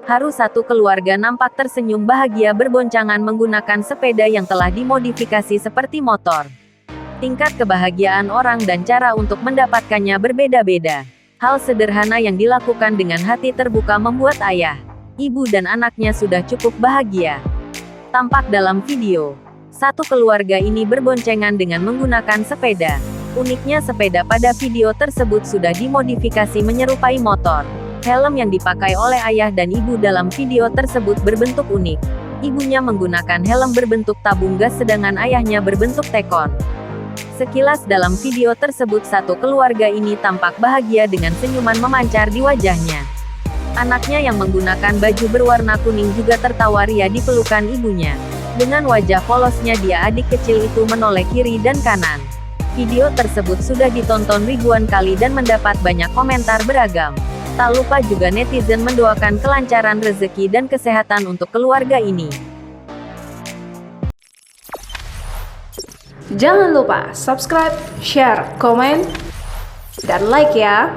Haru satu keluarga nampak tersenyum bahagia berboncangan menggunakan sepeda yang telah dimodifikasi seperti motor. Tingkat kebahagiaan orang dan cara untuk mendapatkannya berbeda-beda. Hal sederhana yang dilakukan dengan hati terbuka membuat ayah, ibu dan anaknya sudah cukup bahagia. Tampak dalam video, satu keluarga ini berboncengan dengan menggunakan sepeda. Uniknya sepeda pada video tersebut sudah dimodifikasi menyerupai motor. Helm yang dipakai oleh ayah dan ibu dalam video tersebut berbentuk unik. Ibunya menggunakan helm berbentuk tabung gas sedangkan ayahnya berbentuk tekon. Sekilas dalam video tersebut satu keluarga ini tampak bahagia dengan senyuman memancar di wajahnya. Anaknya yang menggunakan baju berwarna kuning juga tertawa ria di pelukan ibunya. Dengan wajah polosnya dia adik kecil itu menoleh kiri dan kanan. Video tersebut sudah ditonton ribuan kali dan mendapat banyak komentar beragam. Tak lupa juga netizen mendoakan kelancaran rezeki dan kesehatan untuk keluarga ini. Jangan lupa subscribe, share, komen, dan like ya!